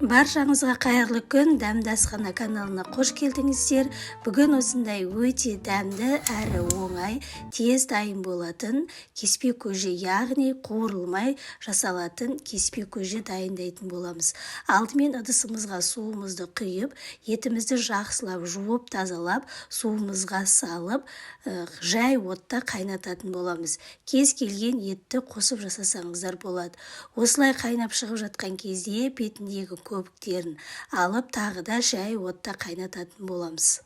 Баршаңызға қайырлы күн, Дәмді асхана каналына қош келдіңіздер. Бүгін осындай өте дәмді әрі оңай, тез дайын болатын кеспе көже, яғни қуырылмай жасалатын кеспе көже дайындайтын боламыз. Алдымен ыдысымызға суымызды құйып, етімізді жақсылап жуып тазалап, суымызға салып, жай отта қайнататын боламыз. Кез келген етті қосып жасасаңыздар болады. Осылай қайнап шығып жатқан кезде бетіндегі көбіктерін алып, тағы да жай отта қайнататын боламыз.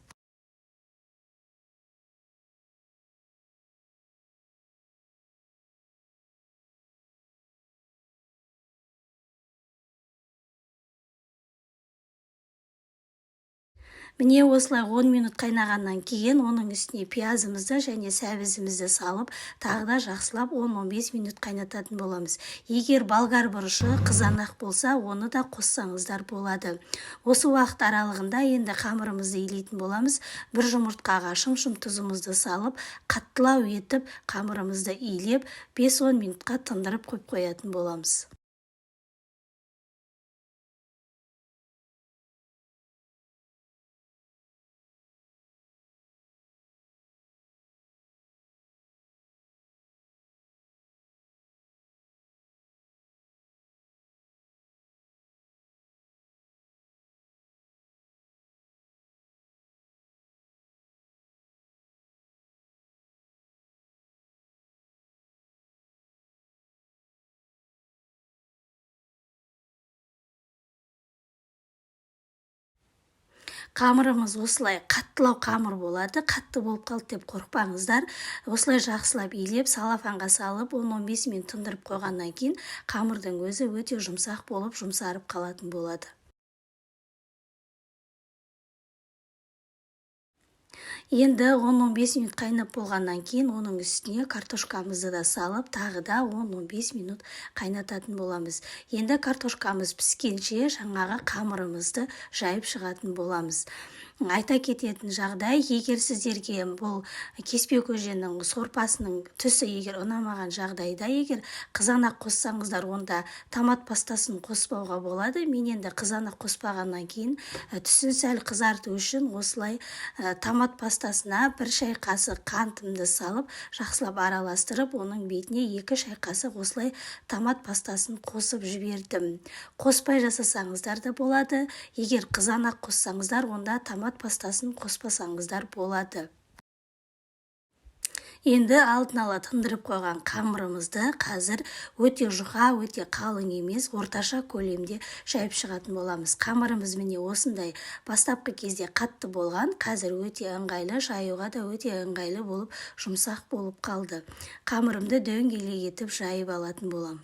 Міне осылай 10 минут қайнағаннан кейін оның үстіне пиязымызды және сәбізімізді салып, тағы да жақсылап 10-15 минут қайнататын боламыз. Егер болгар бұрышы қызанақ болса, оны да қоссаңыздар болады. Осы уақыт аралығында енді қамырымызды илейтін боламыз. Бір жұмыртқаға шым-шым тұзымызды салып, қаттылау етіп қамырымызды илеп, 5-10 минутқа тындырып қоятын боламыз. Қамырымыз осылай қаттылау қамыр болады. Қатты болып қалды деп қорықпаңыздар. Осылай жақсылап илеп, салафанға салып, 10-15 минут тындырып қойғаннан кейін қамырдың өзі өте жұмсақ болып, жұмсарып қалатын болады. Енді 10-15 минут қайнап болғаннан кейін оның үстіне картошкамызды да салып, тағы да 10-15 минут қайнататын боламыз. Енді картошкамыз піскенше жаңағы қамырымызды жайып шығатын боламыз. Айта кететін жағдай, егер сіздерге бұл кеспе көженің сорпасының түсі егер ұнамаған жағдайда, егер қызанақ қоссаңыздар, онда томат пастасын қоспауға болады. Мен енді қызанақ қоспағаннан кейін түсін сәл қызарту үшін осылай томат пастасына 1 шай қасық қантымды салып, жақсылап араластырып, оның бетіне 2 шай қасық осылай томат пастасын қосып жібердім. Қоспай жасасаңыздар да болады. Егер қызанақ қоссаңыздар, онда томат пастасын қоспасаңыздар болады. Енді алдын ала тындырып қойған қамырымызды қазір өте жұқа, өте қалың емес, орташа көлемде жайып шығатын боламыз. Қамырымыз міне осындай бастапқы кезде қатты болған, қазір өте ыңғайлы, жаюға да өте ыңғайлы болып, жұмсақ болып қалды. Қамырымды дөңгелек етіп жайып алатын болам.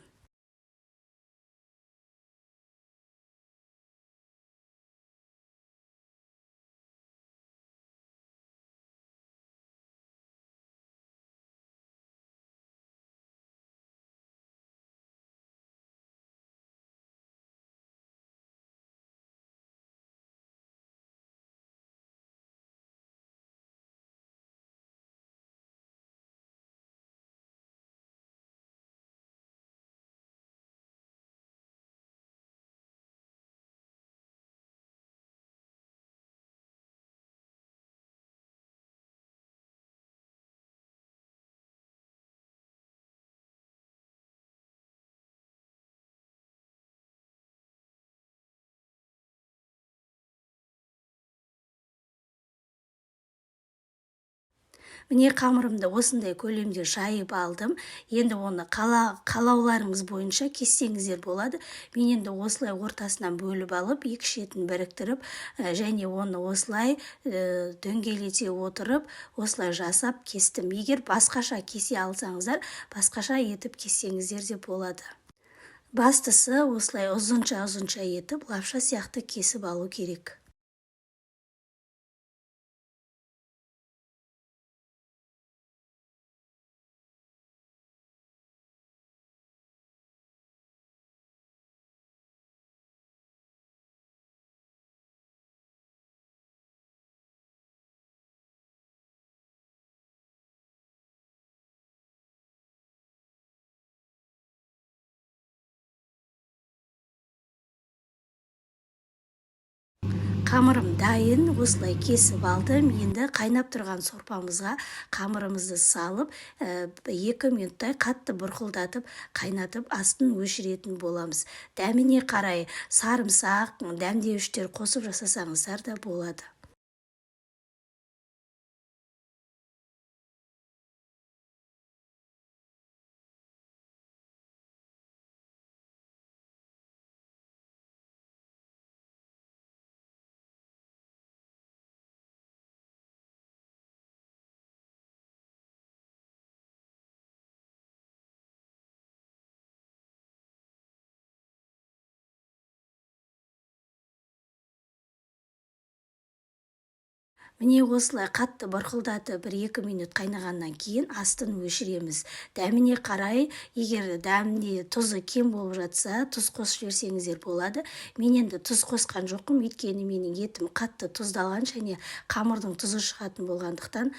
Міне қамырымды осындай көлемде жайып алдым. Енді оны қалауларыңыз бойынша кессеңіздер болады. Мен енді осылай ортасынан бөліп алып, екі шетін біріктіріп, және оны осылай дөңгелете отырып, осылай жасап кестім. Егер басқаша кесе алсаңыздар, басқаша етіп кессеңіздер де болады. Бастысы осылай ұзынша етіп, лапша сияқты кесіп алу керек. Қамырым дайын, осылай кесіп алдым. Енді қайнап тұрған сорпамызға қамырымызды салып, 2 минуттай қатты бұрқылдатып, қайнатып, астын өшіретін боламыз. Дәміне қарай сарымсақ, дәмдеуіштер қосып жасасаңыздар да болады. Міне осылай қатты бұрқылдатып 1-2 минут қайнағаннан кейін астын өшіреміз. Дәміне қарай, егер дәмінде тұзы кем болып жатса, тұз қосып жіберсеңіздер болады. Мен енді тұз қосқан жоқпын, өйткені менің етім қатты тұздалған және қамырдың тұзы шығатын болғандықтан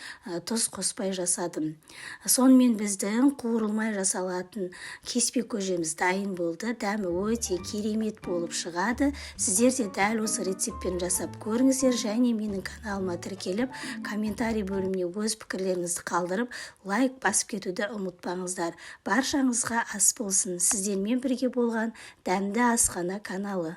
тұз қоспай жасадым. Сонымен біздің қуырылмай жасалатын кеспе көжеміз дайын болды. Дәмі өте керемет болып шығады. Сіздер де дәл осы рецептпен жасап көріңіздер және менің каналыма тіркеліп, комментарий бөліміне өз пікірлеріңізді қалдырып, лайк басып кетуді ұмытпаңыздар. Баршаңызға ас болсын. Сіздермен бірге болған Дәмді Асхана каналы.